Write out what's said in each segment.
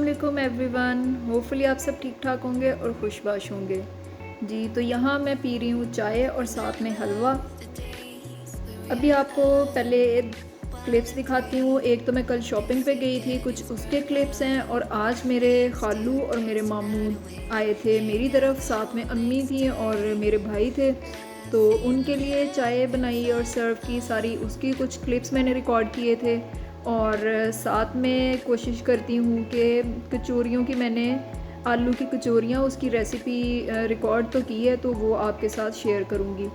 वालेकुम everyone. Hopefully आप सब ठीक ठाक होंगे और खुशबाश होंगे। जी तो यहाँ मैं पी रही हूँ चाय और साथ में हलवा। अभी आपको पहले क्लिप्स दिखाती हूँ। एक तो मैं कल शॉपिंग पे गई थी, कुछ उसके क्लिप्स हैं, और आज मेरे खालू और मेरे मामू आए थे मेरी तरफ, साथ में अम्मी थी और मेरे भाई थे। तो उनके लिए चाय बनाई और सर्व की, सारी उसकी कुछ क्लिप्स मैंने रिकॉर्ड किए थे। और साथ में कोशिश करती हूँ कि कचौरियों की, मैंने आलू की कचौरियाँ उसकी रेसिपी रिकॉर्ड तो की है, तो वो आपके साथ शेयर करूँगी।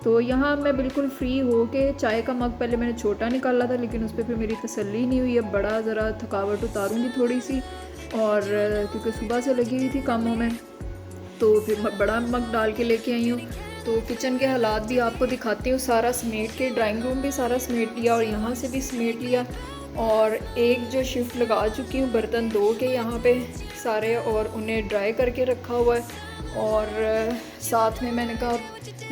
तो यहाँ मैं बिल्कुल फ्री हो के, चाय का मग पहले मैंने छोटा निकाला था लेकिन उस पर फिर मेरी तसल्ली नहीं हुई। अब बड़ा ज़रा थकावट उतारूँगी थोड़ी सी, और क्योंकि सुबह से लगी हुई थी कामों में, तो फिर मैं बड़ा मग डाल के लेके आई हूँ। तो किचन के हालात भी आपको दिखाती हूँ, सारा समेट के, ड्राइंग रूम भी सारा समेट लिया और यहाँ से भी समेट लिया। और एक जो शिफ्ट लगा चुकी हूँ बर्तन धो के यहाँ पे सारे, और उन्हें ड्राई करके रखा हुआ है। और साथ में मैंने कहा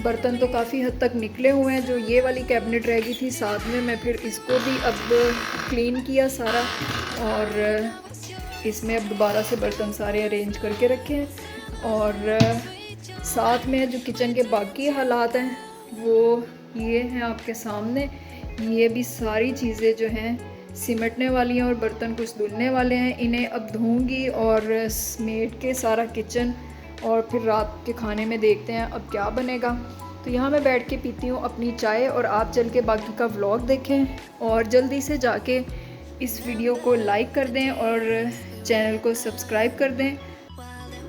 बर्तन तो काफ़ी हद तक निकले हुए हैं, जो ये वाली कैबिनेट रह गई थी साथ में, मैं फिर इसको भी अब क्लीन किया सारा, और इसमें अब दोबारा से बर्तन सारे अरेंज करके रखे हैं। और साथ में जो किचन के बाकी हालात हैं वो ये हैं आपके सामने। ये भी सारी चीज़ें जो हैं सिमटने वाली हैं और बर्तन कुछ धुलने वाले हैं। इन्हें अब धोऊंगी और समेट के सारा किचन, और फिर रात के खाने में देखते हैं अब क्या बनेगा। तो यहाँ मैं बैठ के पीती हूँ अपनी चाय, और आप चल के बाकी का व्लॉग देखें और जल्दी से जाके इस वीडियो को लाइक कर दें और चैनल को सब्सक्राइब कर दें।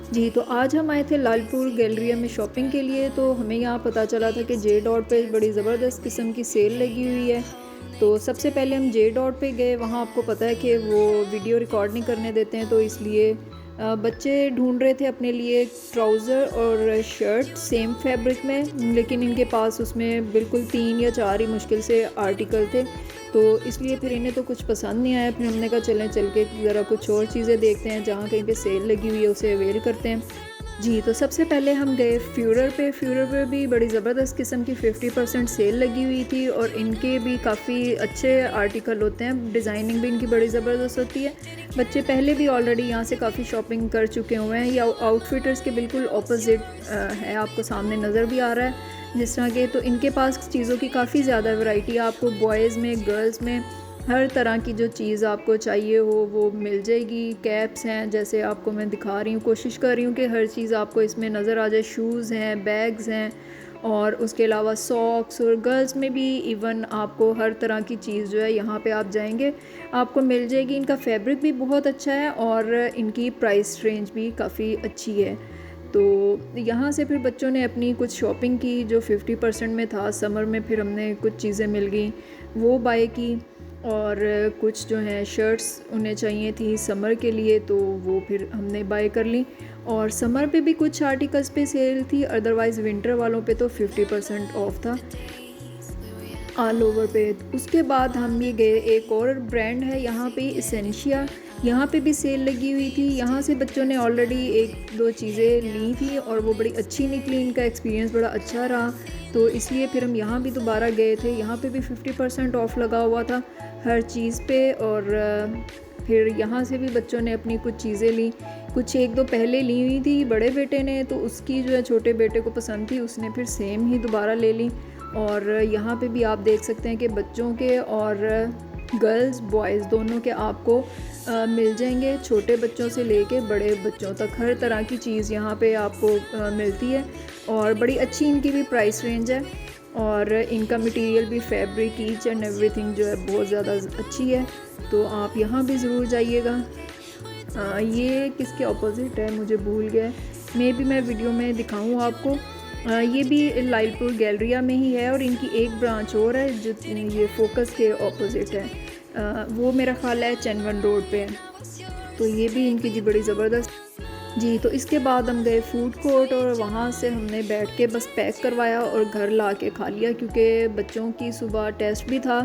जी तो आज हम आए थे लालपुर गैलरिया में शॉपिंग के लिए। तो हमें यहाँ पता चला था कि जे डॉट पे बड़ी ज़बरदस्त किस्म की सेल लगी हुई है। तो सबसे पहले हम जे डॉट पे गए। वहाँ आपको पता है कि वो वीडियो रिकॉर्ड नहीं करने देते हैं, तो इसलिए बच्चे ढूंढ रहे थे अपने लिए ट्राउज़र और शर्ट सेम फैब्रिक में, लेकिन इनके पास उसमें बिल्कुल 3 या 4 ही मुश्किल से आर्टिकल थे। तो इसलिए फिर इन्हें तो कुछ पसंद नहीं आया। फिर हमने कहा चलें चल के ज़रा कुछ और चीज़ें देखते हैं, जहाँ कहीं पे सेल लगी हुई है उसे अवेल करते हैं। जी तो सबसे पहले हम गए फ्यूरर पे। फ्यूरर पे भी बड़ी ज़बरदस्त किस्म की 50% सेल लगी हुई थी, और इनके भी काफ़ी अच्छे आर्टिकल होते हैं, डिज़ाइनिंग भी इनकी बड़ी ज़बरदस्त होती है। बच्चे पहले भी ऑलरेडी यहाँ से काफ़ी शॉपिंग कर चुके हुए हैं। ये आउटफिटर्स के बिल्कुल ऑपोजिट है, आपको सामने नज़र भी आ रहा है जिस तरह के। तो इनके पास चीज़ों की काफ़ी ज़्यादा वैरायटी है, आपको बॉयज़ में गर्ल्स में हर तरह की जो चीज़ आपको चाहिए हो वो मिल जाएगी। कैप्स हैं, जैसे आपको मैं दिखा रही हूँ, कोशिश कर रही हूँ कि हर चीज़ आपको इसमें नज़र आ जाए। शूज़ हैं, बैग्स हैं, और उसके अलावा सॉक्स, और गर्ल्स में भी इवन आपको हर तरह की चीज़ जो है यहाँ पे आप जाएंगे आपको मिल जाएगी। इनका फैब्रिक भी बहुत अच्छा है और इनकी प्राइस रेंज भी काफ़ी अच्छी है। तो यहाँ से फिर बच्चों ने अपनी कुछ शॉपिंग की जो 50% में था समर में। फिर हमने कुछ चीज़ें मिल गई वो बाय की, और कुछ जो हैं शर्ट्स उन्हें चाहिए थी समर के लिए, तो वो फिर हमने बाय कर ली। और समर पे भी कुछ आर्टिकल्स पे सेल थी, अदरवाइज़ विंटर वालों पे तो 50% ऑफ था ऑल ओवर पे। उसके बाद हम ये गए, एक और ब्रांड है यहाँ पे एसेंशिया, यहाँ पे भी सेल लगी हुई थी। यहाँ से बच्चों ने ऑलरेडी 1-2 चीज़ें ली थी और वो बड़ी अच्छी निकली, इनका एक्सपीरियंस बड़ा अच्छा रहा, तो इसलिए फिर हम यहाँ भी दोबारा गए थे। यहाँ पे भी 50% ऑफ़ लगा हुआ था हर चीज़ पे। और फिर यहाँ से भी बच्चों ने अपनी कुछ चीज़ें ली, कुछ 1-2 पहले ली हुई थी बड़े बेटे ने, तो उसकी जो है छोटे बेटे को पसंद थी, उसने फिर सेम ही दोबारा ले ली। और यहाँ पे भी आप देख सकते हैं कि बच्चों के और गर्ल्स बॉयज़ दोनों के आपको मिल जाएंगे, छोटे बच्चों से लेके बड़े बच्चों तक हर तरह की चीज़ यहाँ पे आपको मिलती है। और बड़ी अच्छी इनकी भी प्राइस रेंज है, और इनका मटेरियल भी, फैब्रिक, ईच एंड एवरीथिंग जो है बहुत ज़्यादा अच्छी है। तो आप यहाँ भी ज़रूर जाइएगा। ये किसके ऑपोजिट है मुझे भूल गया, मे भी मैं वीडियो में दिखाऊँ आपको। ये भी लालपुर गैलरिया में ही है, और इनकी एक ब्रांच और है जो ये फोकस के ऑपोजिट है, वो मेरा ख्याल है चैनवन रोड पे है। तो ये भी इनकी जी बड़ी ज़बरदस्त। जी तो इसके बाद हम गए फूड कोर्ट, और वहाँ से हमने बैठ के बस पैक करवाया और घर ला के खा लिया, क्योंकि बच्चों की सुबह टेस्ट भी था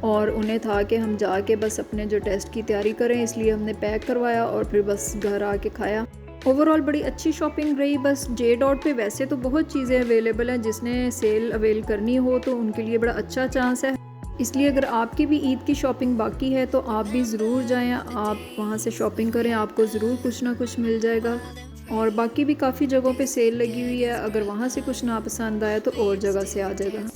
और उन्हें था कि हम जाके बस अपने जो टेस्ट की तैयारी करें, इसलिए हमने पैक करवाया और फिर बस घर आके खाया। ओवरऑल बड़ी अच्छी शॉपिंग रही। बस जे डॉट पे वैसे तो बहुत चीज़ें अवेलेबल हैं, जिसने सेल अवेल करनी हो तो उनके लिए बड़ा अच्छा चांस है। इसलिए अगर आपकी भी ईद की शॉपिंग बाकी है तो आप भी ज़रूर जाएं, आप वहाँ से शॉपिंग करें, आपको ज़रूर कुछ ना कुछ मिल जाएगा। और बाकी भी काफ़ी जगहों पे सेल लगी हुई है, अगर वहाँ से कुछ ना पसंद आया तो और जगह से आ जाएगा।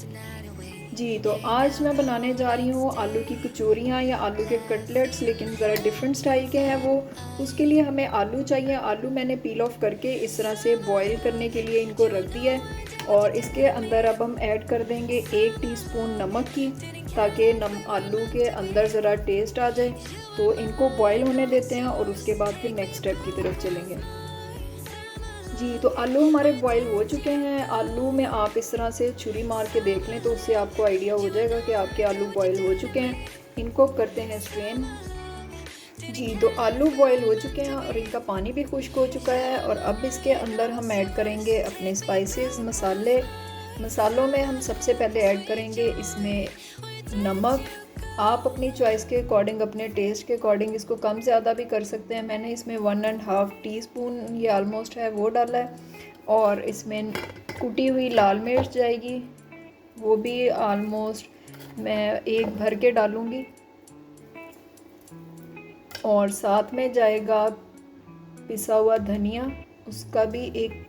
जी, तो आज मैं बनाने जा रही हूँ आलू की कचौरियाँ या आलू के कटलेट्स, लेकिन ज़रा डिफरेंट स्टाइल के हैं वो। उसके लिए हमें आलू चाहिए। आलू मैंने पील ऑफ करके इस तरह से बॉईल करने के लिए इनको रख दिया है। और इसके अंदर अब हम ऐड कर देंगे 1 टीस्पून नमक की, ताकि आलू के अंदर ज़रा टेस्ट आ जाए। तो इनको बॉईल होने देते हैं और उसके बाद फिर नेक्स्ट स्टेप की तरफ चलेंगे। जी, तो आलू हमारे बॉईल हो चुके हैं। आलू में आप इस तरह से छुरी मार के देख लें तो उससे आपको आइडिया हो जाएगा कि आपके आलू बॉईल हो चुके हैं। इनको करते हैं स्ट्रेन। जी, तो आलू बॉईल हो चुके हैं और इनका पानी भी खुश्क हो चुका है। और अब इसके अंदर हम ऐड करेंगे अपने स्पाइसेस, मसाले। मसालों में हम सबसे पहले ऐड करेंगे इसमें नमक। आप अपनी चॉइस के अकॉर्डिंग, अपने टेस्ट के अकॉर्डिंग इसको कम ज़्यादा भी कर सकते हैं। मैंने इसमें 1.5 टीस्पून ये ऑलमोस्ट है वो डाला है। और इसमें कुटी हुई लाल मिर्च जाएगी, वो भी ऑलमोस्ट मैं 1 भर के डालूँगी। और साथ में जाएगा पिसा हुआ धनिया, उसका भी 1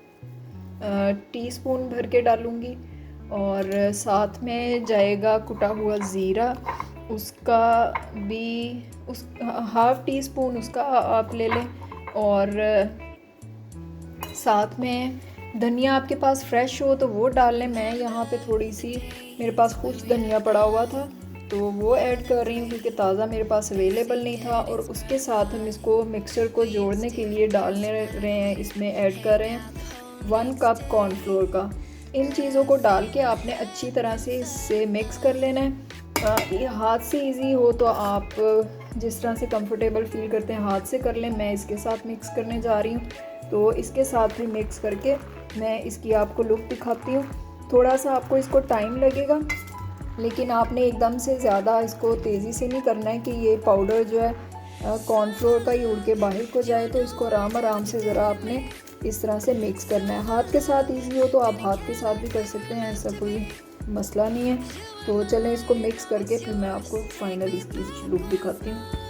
टीस्पून भर के डालूँगी। और साथ में जाएगा कुटा हुआ ज़ीरा, उसका भी हाफ़ टीस्पून उसका आप ले लें। और साथ में धनिया आपके पास फ्रेश हो तो वो डाल लें। मैं यहाँ पे थोड़ी सी, मेरे पास कुछ धनिया पड़ा हुआ था तो वो ऐड कर रही हूँ, क्योंकि ताज़ा मेरे पास अवेलेबल नहीं था। और उसके साथ हम इसको मिक्सचर को जोड़ने के लिए डालने रहे हैं, इसमें ऐड कर रहे हैं 1 कप कॉर्नफ्लोर का। इन चीज़ों को डाल के आपने अच्छी तरह से इससे मिक्स कर लेना है। ये हाथ से इजी हो तो आप जिस तरह से कंफर्टेबल फील करते हैं हाथ से कर लें। मैं इसके साथ मिक्स करने जा रही हूँ, तो इसके साथ ही मिक्स करके मैं इसकी आपको लुक दिखाती हूँ। थोड़ा सा आपको इसको टाइम लगेगा, लेकिन आपने एकदम से ज़्यादा इसको तेज़ी से नहीं करना है कि ये पाउडर जो है कॉर्नफ्लोर का ही उड़ के बाहर को जाए। तो इसको आराम आराम से ज़रा आपने इस तरह से मिक्स करना है। हाथ के साथ इजी हो तो आप हाथ के साथ भी कर सकते हैं, ऐसा कोई मसला नहीं है। तो चलें इसको मिक्स करके फिर मैं आपको फाइनल इसकी लुक दिखाती हूँ।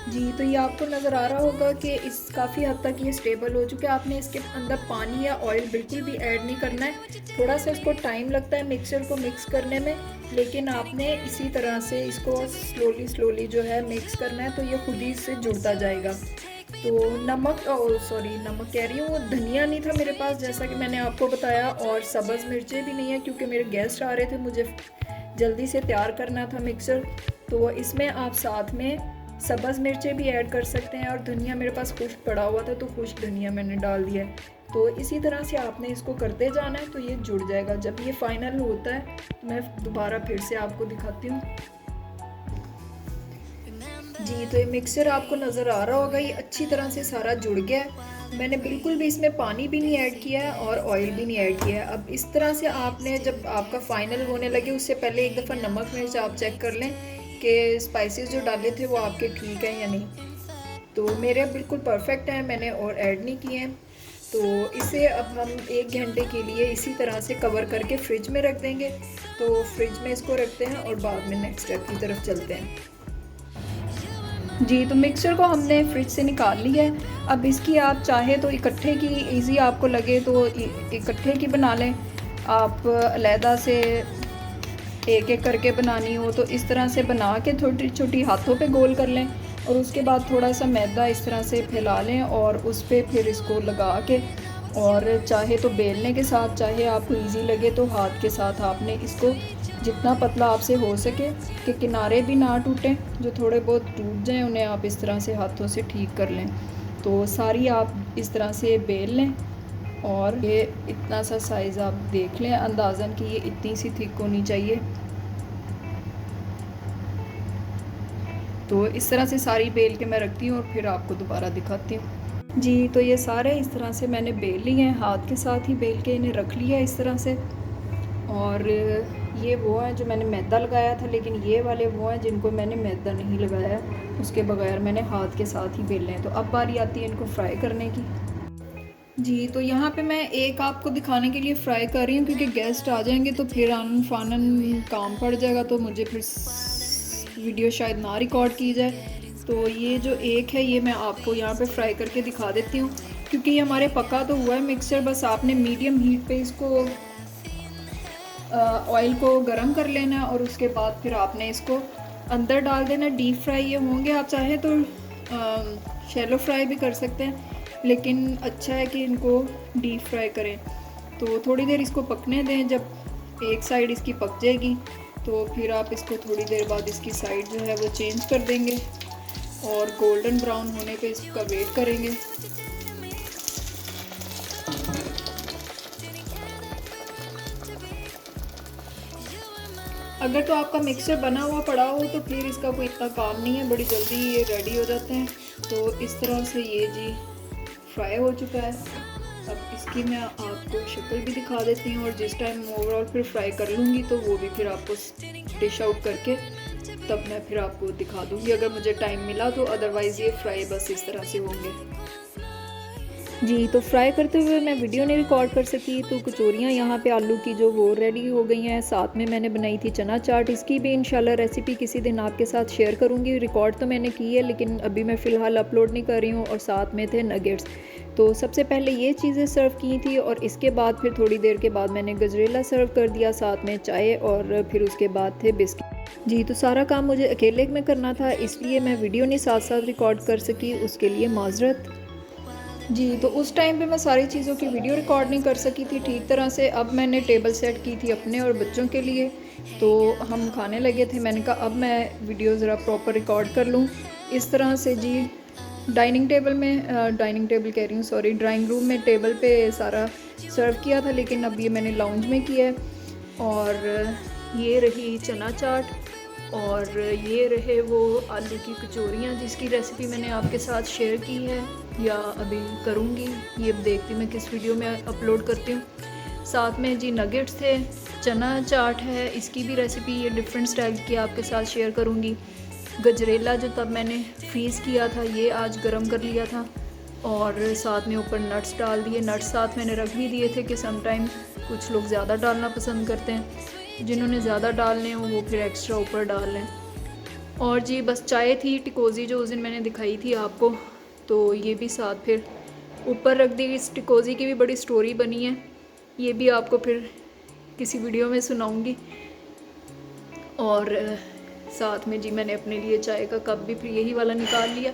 जी, तो ये आपको नज़र आ रहा होगा कि इस काफ़ी हद तक ये स्टेबल हो चुका है। आपने इसके अंदर पानी या ऑयल बिल्कुल भी ऐड नहीं करना है। थोड़ा सा इसको टाइम लगता है मिक्सचर को मिक्स करने में, लेकिन आपने इसी तरह से इसको स्लोली जो है मिक्स करना है, तो ये खुद ही इससे जुड़ता जाएगा। तो नमक कह रही हूँ, धनिया नहीं था मेरे पास जैसा कि मैंने आपको बताया, और सब्ज़ मिर्चें भी नहीं है क्योंकि मेरे गेस्ट आ रहे थे, मुझे जल्दी से तैयार करना था मिक्सर। तो इसमें आप साथ में सब्ज़ मिर्चें भी ऐड कर सकते हैं। और धनिया मेरे पास खुश्क पड़ा हुआ था तो खुश्क धनिया मैंने डाल दिया है। तो इसी तरह से आपने इसको करते जाना है तो ये जुड़ जाएगा। जब ये फाइनल होता है तो मैं दोबारा फिर से आपको दिखाती हूँ। जी, तो ये मिक्सचर आपको नज़र आ रहा होगा, ये अच्छी तरह से सारा जुड़ गया है। मैंने बिल्कुल भी इसमें पानी भी नहीं ऐड किया है और ऑयल भी नहीं ऐड किया है। अब इस तरह से आपने, जब आपका फाइनल होने लगे उससे पहले एक दफ़ा नमक मिर्च आप चेक कर लें कि स्पाइसेस जो डाले थे वो आपके ठीक हैं या नहीं। तो मेरे बिल्कुल परफेक्ट हैं, मैंने और ऐड नहीं किए हैं। तो इसे अब हम 1 घंटे के लिए इसी तरह से कवर करके फ्रिज में रख देंगे। तो फ्रिज में इसको रखते हैं और बाद में नेक्स्ट स्टेप की तरफ चलते हैं। जी, तो मिक्सचर को हमने फ्रिज से निकाल लिया है। अब इसकी आप चाहे तो इकट्ठे की, इजी आपको लगे तो इकट्ठे की बना लें। आप अलहदा से एक एक करके बनानी हो तो इस तरह से बना के छोटी छोटी हाथों पे गोल कर लें। और उसके बाद थोड़ा सा मैदा इस तरह से फैला लें और उस पर फिर इसको लगा के, और चाहे तो बेलने के साथ, चाहे आपको इजी लगे तो हाथ के साथ आपने इसको जितना पतला आपसे हो सके कि किनारे भी ना टूटें, जो थोड़े बहुत टूट जाएं उन्हें आप इस तरह से हाथों से ठीक कर लें। तो सारी आप इस तरह से बेल लें। और ये इतना सा साइज़ आप देख लें अंदाज़न कि ये इतनी सी थिक होनी चाहिए। तो इस तरह से सारी बेल के मैं रखती हूँ और फिर आपको दोबारा दिखाती हूँ। जी, तो ये सारे इस तरह से मैंने बेल लिए हैं, हाथ के साथ ही बेल के इन्हें रख लिया इस तरह से। और ये वो हैं जो मैंने मैदा लगाया था, लेकिन ये वाले वो हैं जिनको मैंने मैदा नहीं लगाया, उसके बगैर मैंने हाथ के साथ ही बेले हैं। तो अब बारी आती है इनको फ्राई करने की। जी, तो यहाँ पे मैं एक आपको दिखाने के लिए फ्राई कर रही हूँ, क्योंकि गेस्ट आ जाएंगे तो फिर आनन फानन काम पड़ जाएगा, तो मुझे फिर वीडियो शायद ना रिकॉर्ड की जाए। तो ये जो एक है ये मैं आपको यहाँ पे फ्राई करके दिखा देती हूँ, क्योंकि ये हमारे पका तो हुआ है मिक्सचर। बस आपने मीडियम हीट पे इसको ऑयल को गरम कर लेना है और उसके बाद फिर आपने इसको अंदर डाल देना। डीप फ्राई ये होंगे, आप चाहें तो शैलो फ्राई भी कर सकते हैं, लेकिन अच्छा है कि इनको डीप फ्राई करें। तो थोड़ी देर इसको पकने दें, जब एक साइड इसकी पक जाएगी तो फिर आप इसको थोड़ी देर बाद इसकी साइड जो है वो चेंज कर देंगे और गोल्डन ब्राउन होने पे इसका वेट करेंगे। अगर तो आपका मिक्सचर बना हुआ पड़ा हो तो फिर इसका कोई इतना काम नहीं है, बड़ी जल्दी ये रेडी हो जाते हैं। तो इस तरह से ये जी फ्राई हो चुका है। अब इसकी मैं आपको शक्ल भी दिखा देती हूँ, और जिस टाइम ओवरऑल फिर फ्राई कर लूँगी तो वो भी फिर आपको डिश आउट करके तब मैं फिर आपको दिखा दूँगी, अगर मुझे टाइम मिला तो। अदरवाइज़ ये फ्राई बस इस तरह से होंगे। जी, तो फ्राई करते हुए मैं वीडियो नहीं रिकॉर्ड कर सकी, तो कचौरियाँ यहाँ पे आलू की जो वो रेडी हो गई हैं। साथ में मैंने बनाई थी चना चाट, इसकी भी इंशाल्लाह रेसिपी किसी दिन आपके साथ शेयर करूँगी। रिकॉर्ड तो मैंने की है, लेकिन अभी मैं फ़िलहाल अपलोड नहीं कर रही हूँ। और साथ में थे नगेट्स। तो सबसे पहले ये चीज़ें सर्व की थी, और इसके बाद फिर थोड़ी देर के बाद मैंने गजरेला सर्व कर दिया, साथ में चाय, और फिर उसके बाद थे बिस्किट। जी, तो सारा काम मुझे अकेले में करना था, इसलिए मैं वीडियो नहीं साथ साथ रिकॉर्ड कर सकी, उसके लिए माजरत। जी, तो उस टाइम पे मैं सारी चीज़ों की वीडियो रिकॉर्ड नहीं कर सकी थी ठीक तरह से। अब मैंने टेबल सेट की थी अपने और बच्चों के लिए, तो हम खाने लगे थे। मैंने कहा अब मैं वीडियो ज़रा प्रॉपर रिकॉर्ड कर लूँ। इस तरह से जी डाइनिंग टेबल कह रही हूँ, सॉरी, ड्राइंग रूम में टेबल पे सारा सर्व किया था, लेकिन अब ये मैंने लाउंज में किया है। और ये रही चना चाट, और ये रहे वो आलू की कचौरियाँ, जिसकी रेसिपी मैंने आपके साथ शेयर की है या अभी करूँगी, ये देखती मैं किस वीडियो में अपलोड करती हूँ। साथ में जी नगेट्स थे, चना चाट है, इसकी भी रेसिपी ये डिफरेंट स्टाइल की आपके साथ शेयर करूँगी। गजरेला जो तब मैंने फ्रीज़ किया था, ये आज गरम कर लिया था, और साथ में ऊपर नट्स डाल दिए। नट्स साथ मैंने रख भी दिए थे कि समटाइम कुछ लोग ज़्यादा डालना पसंद करते हैं, जिन्होंने ज़्यादा डालने हो वो फिर एक्स्ट्रा ऊपर डाल लें। और जी बस चाय थी टिकोज़ी, जो उस दिन मैंने दिखाई थी आपको, तो ये भी साथ फिर ऊपर रख दी। इस टिकोज़ी की भी बड़ी स्टोरी बनी है, ये भी आपको फिर किसी वीडियो में सुनाऊंगी। और साथ में जी मैंने अपने लिए चाय का कप भी फिर यही वाला निकाल लिया।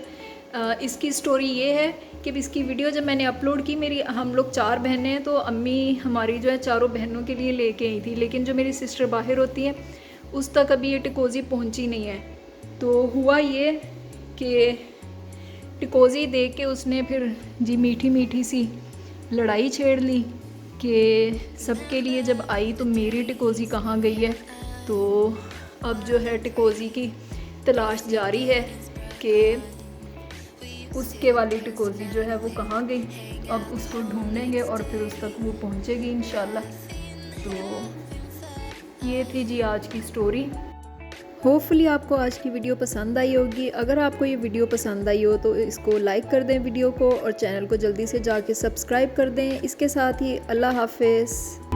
इसकी स्टोरी ये है कि इसकी वीडियो जब मैंने अपलोड की, हम लोग 4 बहनें हैं, तो अम्मी हमारी जो है चारों बहनों के लिए लेके आई थी, लेकिन जो मेरी सिस्टर बाहर होती है उस तक अभी ये टिकोज़ी पहुंची नहीं है। तो हुआ ये कि टिकोज़ी देख के उसने फिर जी मीठी मीठी सी लड़ाई छेड़ ली कि सबके लिए जब आई तो मेरी टिकोज़ी कहाँ गई है। तो अब जो है टिकोज़ी की तलाश जारी है कि उसके वाली टिकोज़ी जो है वो कहाँ गई। अब उसको ढूंढेंगे और फिर उस तक वो पहुँचेगी इंशाल्लाह। तो ये थी जी आज की स्टोरी। होपफुली आपको आज की वीडियो पसंद आई होगी। अगर आपको ये वीडियो पसंद आई हो तो इसको लाइक कर दें वीडियो को, और चैनल को जल्दी से जाके सब्सक्राइब कर दें। इसके साथ ही अल्लाह हाफ़िज़।